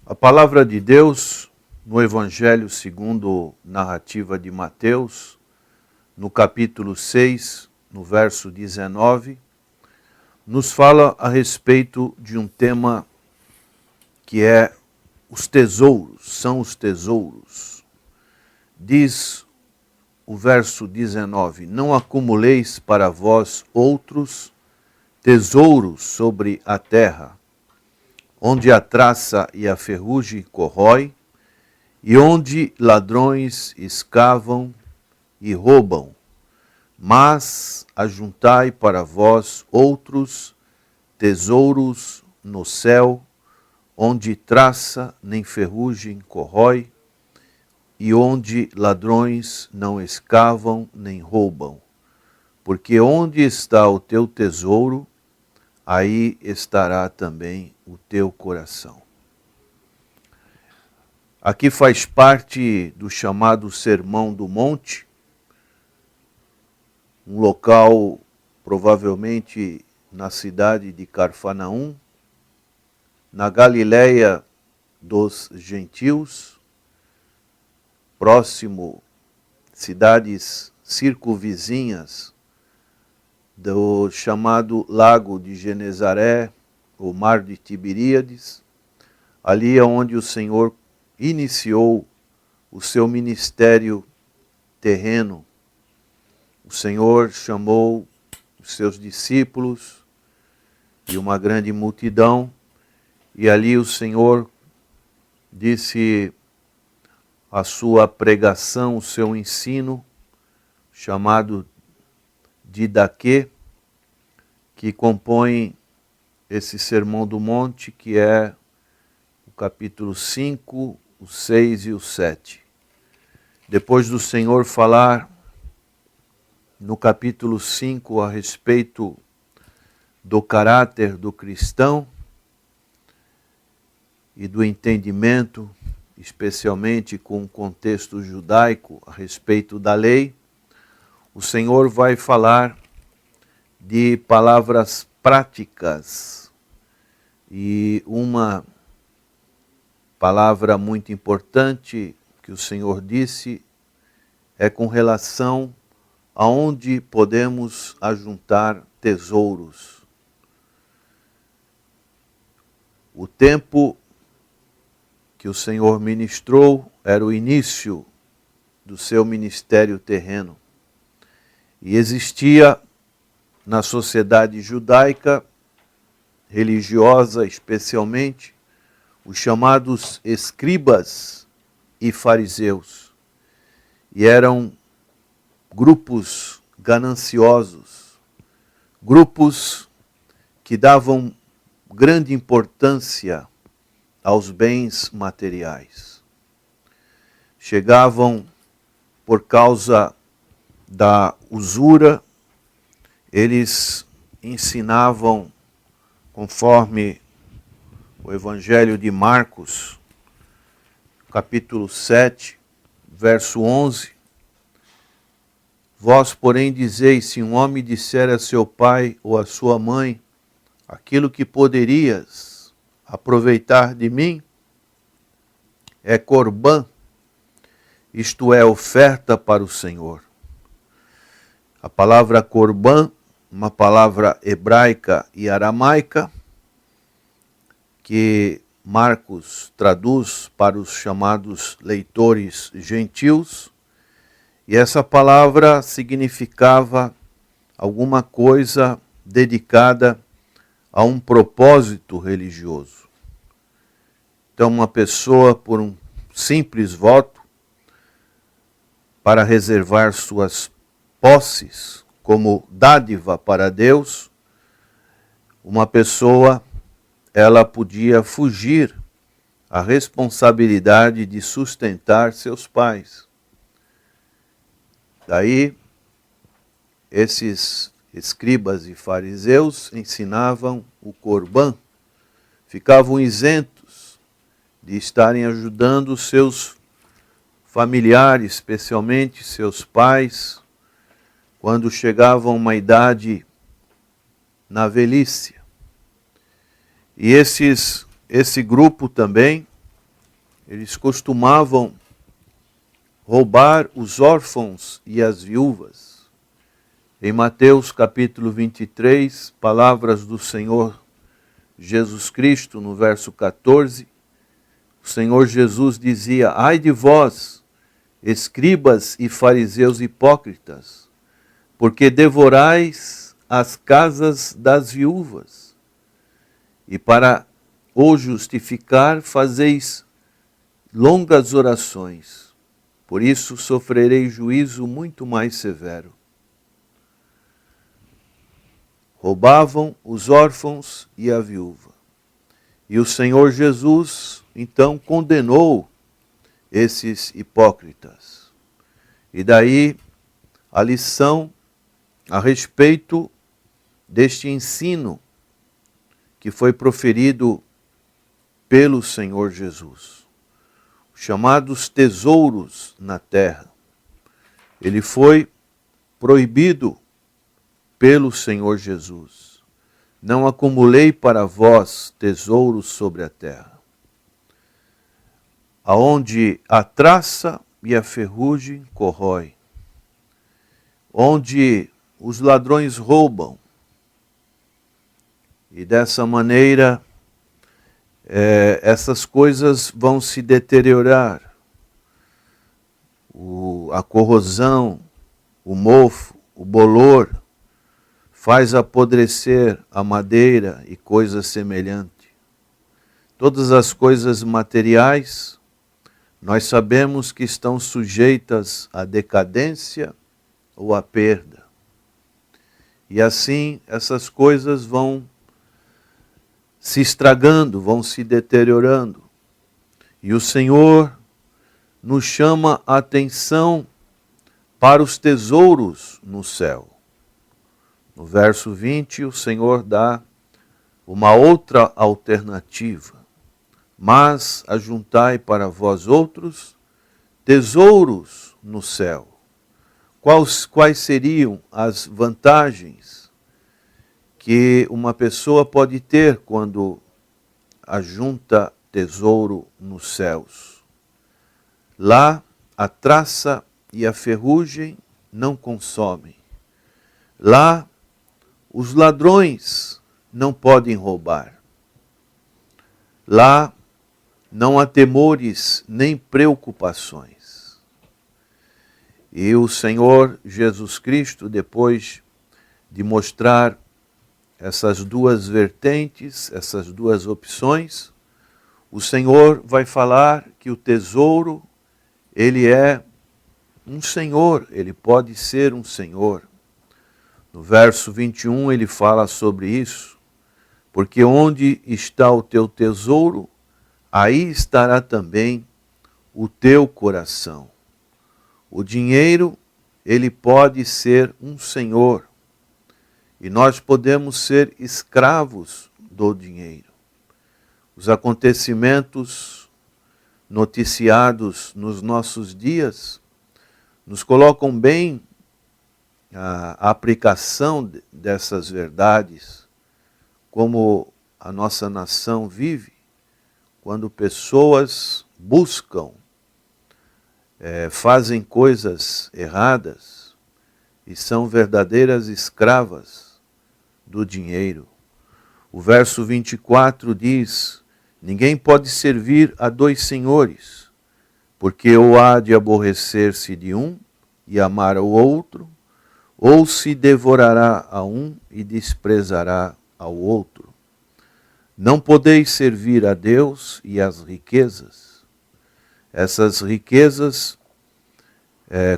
A palavra de Deus, no Evangelho segundo narrativa de Mateus, no capítulo 6, no verso 19, nos fala a respeito de um tema que é os tesouros, são os tesouros. Diz o verso 19, não acumuleis para vós outros tesouros sobre a terra, onde a traça e a ferrugem corrói, e onde ladrões escavam e roubam, mas ajuntai para vós outros tesouros no céu, onde traça nem ferrugem corrói, e onde ladrões não escavam nem roubam. Porque onde está o teu tesouro, aí estará também o teu coração. Aqui faz parte do chamado Sermão do Monte, um local provavelmente na cidade de Cafarnaum, na Galileia dos gentios, próximo cidades circunvizinhas do chamado Lago de Genezaré, o Mar de Tiberíades, ali é onde o Senhor iniciou o seu ministério terreno. O Senhor chamou os seus discípulos e uma grande multidão, e ali o Senhor disse a sua pregação, o seu ensino, chamado Didaquê, que compõe esse Sermão do Monte, que é o capítulo 5, o 6 e o 7. Depois do Senhor falar no capítulo 5 a respeito do caráter do cristão e do entendimento, especialmente com o contexto judaico a respeito da lei, o Senhor vai falar de palavras práticas, e uma palavra muito importante que o Senhor disse é com relação aonde podemos ajuntar tesouros. O tempo que o Senhor ministrou era o início do seu ministério terreno. E existia na sociedade judaica, religiosa especialmente, os chamados escribas e fariseus. E eram grupos gananciosos, grupos que davam grande importância aos bens materiais. Chegavam por causa da usura, eles ensinavam, conforme o Evangelho de Marcos, capítulo 7, verso 11, vós, porém, dizeis, se um homem disser a seu pai ou a sua mãe, aquilo que poderias aproveitar de mim é corbã, isto é, oferta para o Senhor. A palavra corbã, uma palavra hebraica e aramaica, que Marcos traduz para os chamados leitores gentios, e essa palavra significava alguma coisa dedicada a um propósito religioso. Então, uma pessoa, por um simples voto, para reservar suas posses como dádiva para Deus, uma pessoa, ela podia fugir à responsabilidade de sustentar seus pais. Daí, esses escribas e fariseus ensinavam o corbã, ficavam isentos de estarem ajudando os seus familiares, especialmente seus pais, quando chegavam a uma idade na velhice. E esse grupo também eles costumavam roubar os órfãos e as viúvas. Em Mateus capítulo 23, palavras do Senhor Jesus Cristo, no verso 14, o Senhor Jesus dizia: ai de vós, escribas e fariseus hipócritas, porque devorais as casas das viúvas, e para o justificar fazeis longas orações, por isso sofrerei juízo muito mais severo. Roubavam os órfãos e a viúva. E o Senhor Jesus, então, condenou esses hipócritas. E daí a lição a respeito deste ensino que foi proferido pelo Senhor Jesus. Os chamados tesouros na terra. Ele foi proibido pelo Senhor Jesus. Não acumulei para vós tesouros sobre a terra, aonde a traça e a ferrugem corrói, onde os ladrões roubam, e dessa maneira essas coisas vão se deteriorar. A corrosão, o mofo, o bolor, faz apodrecer a madeira e coisas semelhantes. Todas as coisas materiais, nós sabemos que estão sujeitas à decadência ou à perda. E assim, essas coisas vão se estragando, vão se deteriorando. E o Senhor nos chama a atenção para os tesouros no céu. No verso 20, o Senhor dá uma outra alternativa. Mas ajuntai para vós outros tesouros no céu. Quais seriam as vantagens que uma pessoa pode ter quando ajunta tesouro nos céus? Lá a traça e a ferrugem não consomem. Lá os ladrões não podem roubar. Lá não há temores nem preocupações. E o Senhor Jesus Cristo, depois de mostrar essas duas vertentes, essas duas opções, o Senhor vai falar que o tesouro, ele é um senhor, ele pode ser um senhor. No verso 21 ele fala sobre isso, porque onde está o teu tesouro, aí estará também o teu coração. O dinheiro, ele pode ser um senhor, e nós podemos ser escravos do dinheiro. Os acontecimentos noticiados nos nossos dias nos colocam bem a aplicação dessas verdades, como a nossa nação vive, quando pessoas buscam, fazem coisas erradas e são verdadeiras escravas do dinheiro. O verso 24 diz: ninguém pode servir a dois senhores, porque ou há de aborrecer-se de um e amar ao outro, ou se devorará a um e desprezará ao outro. Não podeis servir a Deus e às riquezas. Essas riquezas,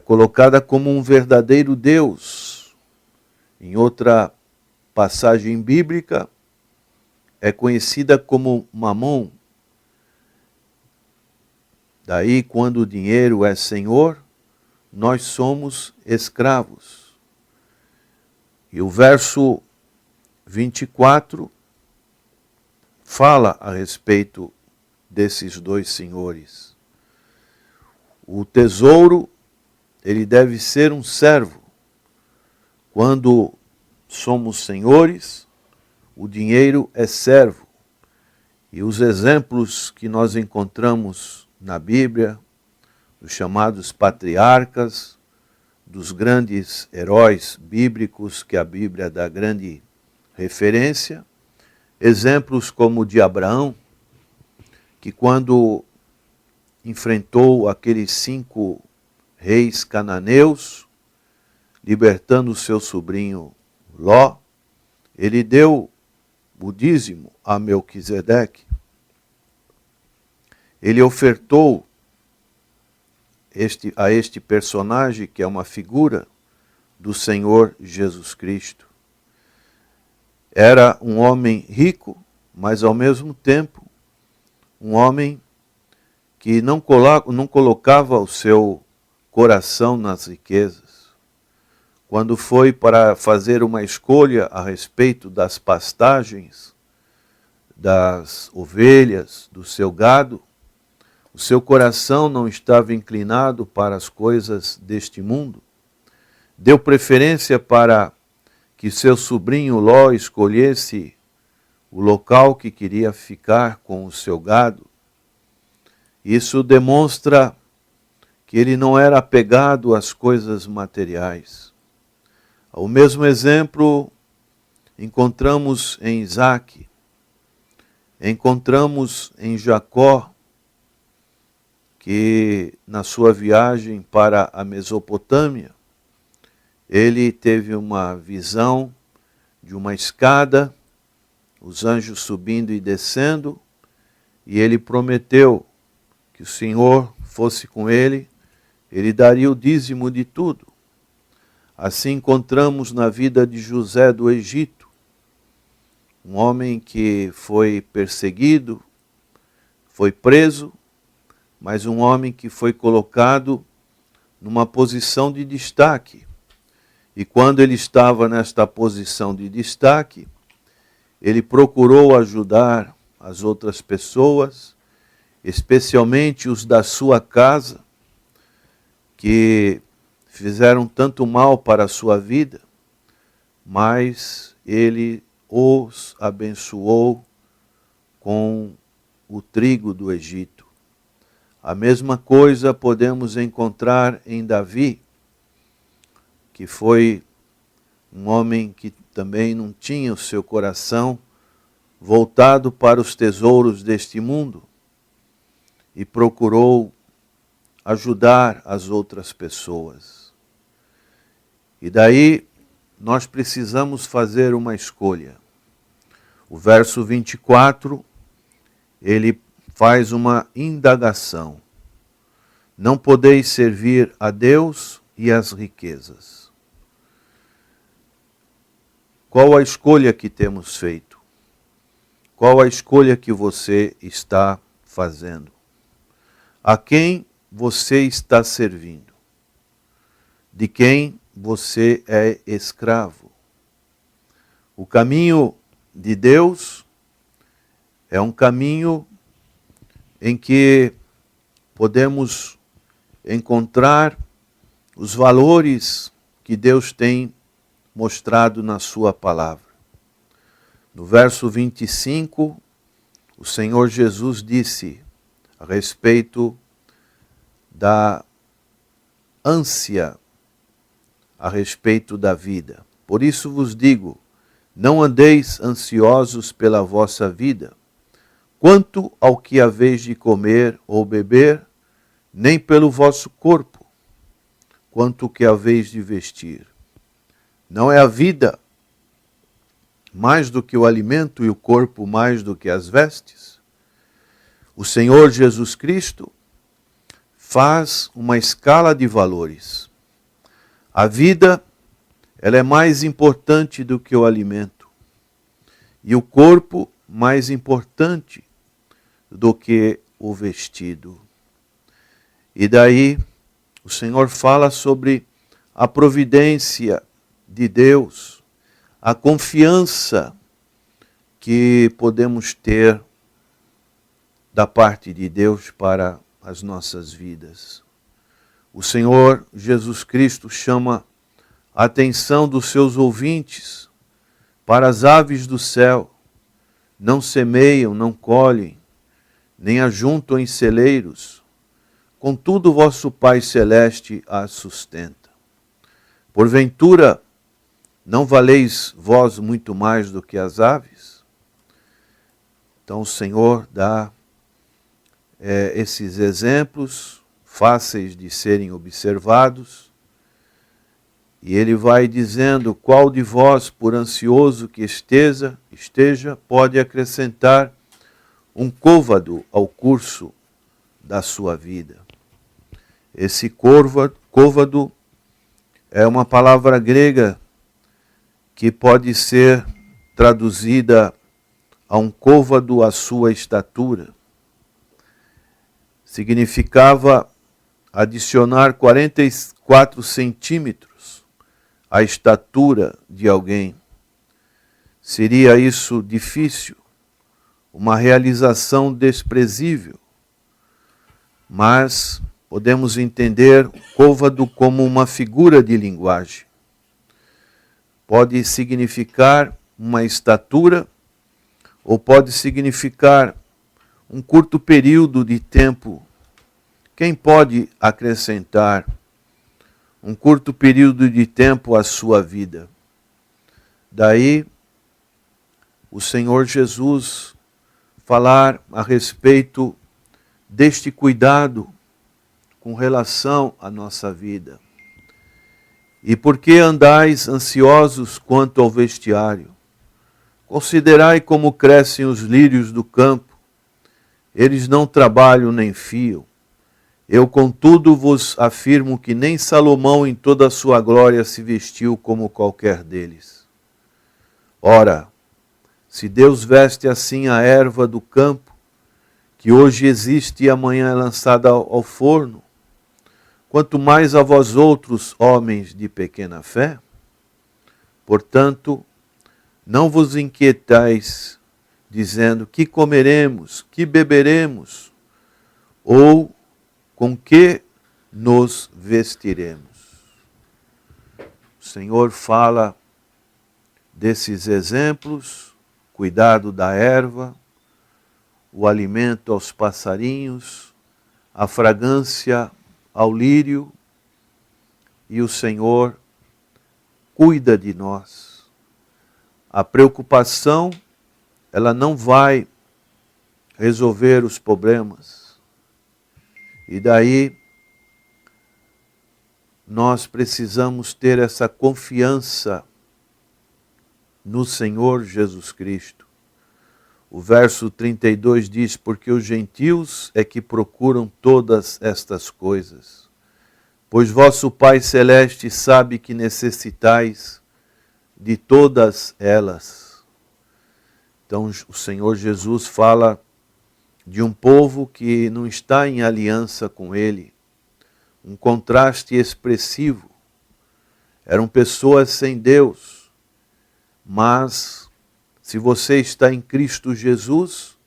colocada como um verdadeiro Deus, em outra passagem bíblica, é conhecida como Mamon. Daí, quando o dinheiro é senhor, nós somos escravos. E o verso 24 fala a respeito desses dois senhores. O tesouro, ele deve ser um servo. Quando somos senhores, o dinheiro é servo. E os exemplos que nós encontramos na Bíblia, dos chamados patriarcas, dos grandes heróis bíblicos que a Bíblia dá grande referência, exemplos como o de Abraão, que quando enfrentou aqueles 5 reis cananeus, libertando o seu sobrinho Ló, ele deu o dízimo a Melquisedeque. Ele ofertou a este personagem, que é uma figura do Senhor Jesus Cristo. Era um homem rico, mas ao mesmo tempo um homem que não colocava o seu coração nas riquezas. Quando foi para fazer uma escolha a respeito das pastagens, das ovelhas, do seu gado, o seu coração não estava inclinado para as coisas deste mundo. Deu preferência para que seu sobrinho Ló escolhesse o local que queria ficar com o seu gado. Isso demonstra que ele não era apegado às coisas materiais. O mesmo exemplo encontramos em Isaac, encontramos em Jacó, que na sua viagem para a Mesopotâmia, ele teve uma visão de uma escada, os anjos subindo e descendo, e ele prometeu que o Senhor fosse com ele daria o dízimo de tudo. Assim encontramos na vida de José do Egito, um homem que foi perseguido, foi preso, mas um homem que foi colocado numa posição de destaque. E quando ele estava nesta posição de destaque, ele procurou ajudar as outras pessoas, especialmente os da sua casa, que fizeram tanto mal para a sua vida, mas ele os abençoou com o trigo do Egito. A mesma coisa podemos encontrar em Davi, que foi um homem que também não tinha o seu coração voltado para os tesouros deste mundo e procurou ajudar as outras pessoas. E daí nós precisamos fazer uma escolha. O verso 24, ele faz uma indagação. Não podeis servir a Deus e às riquezas. Qual a escolha que temos feito? Qual a escolha que você está fazendo? A quem você está servindo? De quem você é escravo? O caminho de Deus é um caminho em que podemos encontrar os valores que Deus tem mostrado na sua palavra. No verso 25, o Senhor Jesus disse a respeito da ânsia, a respeito da vida. Por isso vos digo, não andeis ansiosos pela vossa vida, quanto ao que haveis de comer ou beber, nem pelo vosso corpo, quanto ao que haveis de vestir. Não é a vida mais do que o alimento e o corpo mais do que as vestes? O Senhor Jesus Cristo faz uma escala de valores. A vida, ela é mais importante do que o alimento. E o corpo mais importante do que o vestido. E daí o Senhor fala sobre a providência de Deus, a confiança que podemos ter da parte de Deus para as nossas vidas. O Senhor Jesus Cristo chama a atenção dos seus ouvintes para as aves do céu. Não semeiam, não colhem, nem ajuntam em celeiros, contudo vosso Pai Celeste a sustenta. Porventura, não valeis vós muito mais do que as aves? Então o Senhor dá esses exemplos fáceis de serem observados, e Ele vai dizendo: qual de vós, por ansioso que esteja, pode acrescentar um côvado ao curso da sua vida. Esse côvado é uma palavra grega que pode ser traduzida a um côvado à sua estatura. Significava adicionar 44 centímetros à estatura de alguém. Seria isso difícil, uma realização desprezível, mas podemos entender o côvado como uma figura de linguagem. Pode significar uma estatura, ou pode significar um curto período de tempo. Quem pode acrescentar um curto período de tempo à sua vida? Daí, o Senhor Jesus falar a respeito deste cuidado com relação à nossa vida. E por que andais ansiosos quanto ao vestiário? Considerai como crescem os lírios do campo. Eles não trabalham nem fiam. Eu, contudo, vos afirmo que nem Salomão em toda a sua glória se vestiu como qualquer deles. Ora, se Deus veste assim a erva do campo, que hoje existe e amanhã é lançada ao forno, quanto mais a vós outros, homens de pequena fé? Portanto, não vos inquietais, dizendo: que comeremos, que beberemos, ou com que nos vestiremos. O Senhor fala desses exemplos: cuidado da erva, o alimento aos passarinhos, a fragrância ao lírio, e o Senhor cuida de nós. A preocupação, ela não vai resolver os problemas. E daí, nós precisamos ter essa confiança no Senhor Jesus Cristo. O verso 32 diz: porque os gentios é que procuram todas estas coisas, pois vosso Pai Celeste sabe que necessitais de todas elas. Então o Senhor Jesus fala de um povo que não está em aliança com Ele, um contraste expressivo. Eram pessoas sem Deus, mas se você está em Cristo Jesus,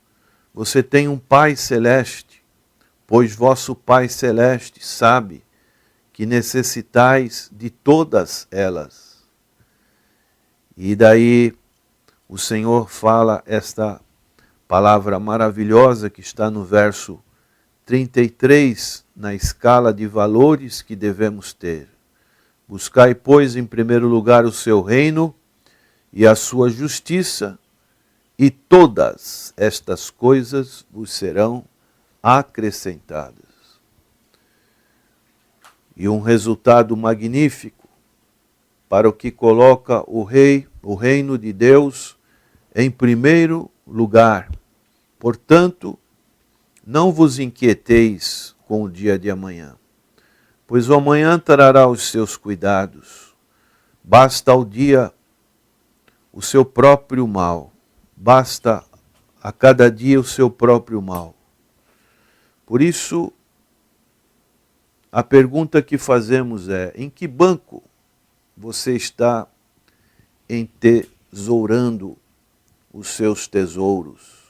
você tem um Pai Celeste, pois vosso Pai Celeste sabe que necessitais de todas elas. E daí o Senhor fala esta palavra maravilhosa que está no verso 33, na escala de valores que devemos ter. Buscai, pois, em primeiro lugar o seu reino e a sua justiça, e todas estas coisas vos serão acrescentadas. E um resultado magnífico para o que coloca o reino de Deus em primeiro lugar. Portanto, não vos inquieteis com o dia de amanhã, pois o amanhã trará os seus cuidados. Basta ao dia o seu próprio mal. Basta a cada dia o seu próprio mal. Por isso, a pergunta que fazemos é: em que banco você está entesourando os seus tesouros?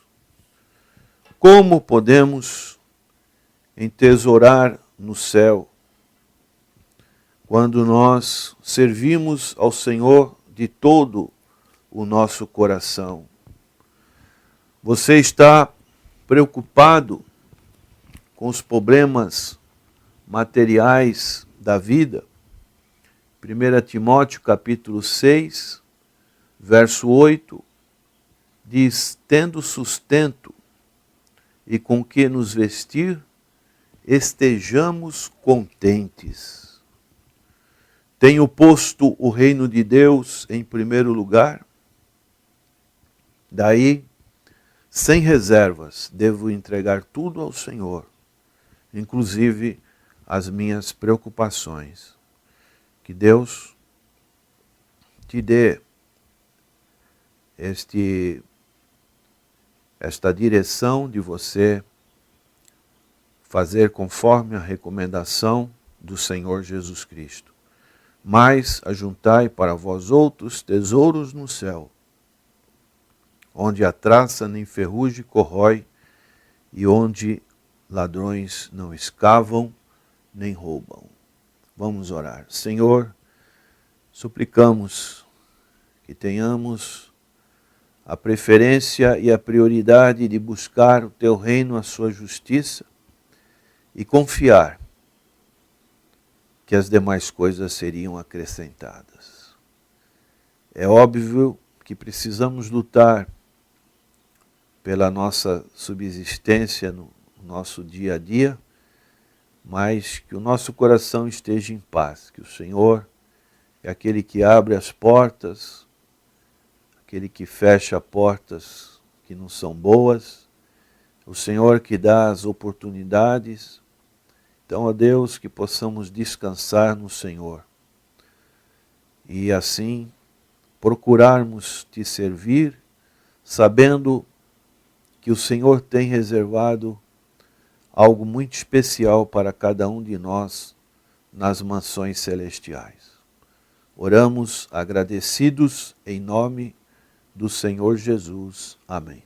Como podemos entesourar no céu quando nós servimos ao Senhor de todo o nosso coração? Você está preocupado com os problemas materiais da vida. 1 Timóteo capítulo 6, verso 8, diz: tendo sustento e com que nos vestir, estejamos contentes. Tenho posto o reino de Deus em primeiro lugar, daí, sem reservas, devo entregar tudo ao Senhor, inclusive as minhas preocupações. Que Deus te dê esta direção de você fazer conforme a recomendação do Senhor Jesus Cristo. Mas ajuntai para vós outros tesouros no céu, onde a traça nem ferrugem corrói, e onde ladrões não escavam nem roubam. Vamos orar. Senhor, suplicamos que tenhamos a preferência e a prioridade de buscar o Teu reino, a Sua justiça, e confiar que as demais coisas seriam acrescentadas. É óbvio que precisamos lutar pela nossa subsistência no nosso dia a dia, mas que o nosso coração esteja em paz, que o Senhor é aquele que abre as portas, aquele que fecha portas que não são boas, o Senhor que dá as oportunidades. Então, ó Deus, que possamos descansar no Senhor e assim procurarmos Te servir, sabendo que o Senhor tem reservado algo muito especial para cada um de nós nas mansões celestiais. Oramos agradecidos em nome do Senhor Jesus. Amém.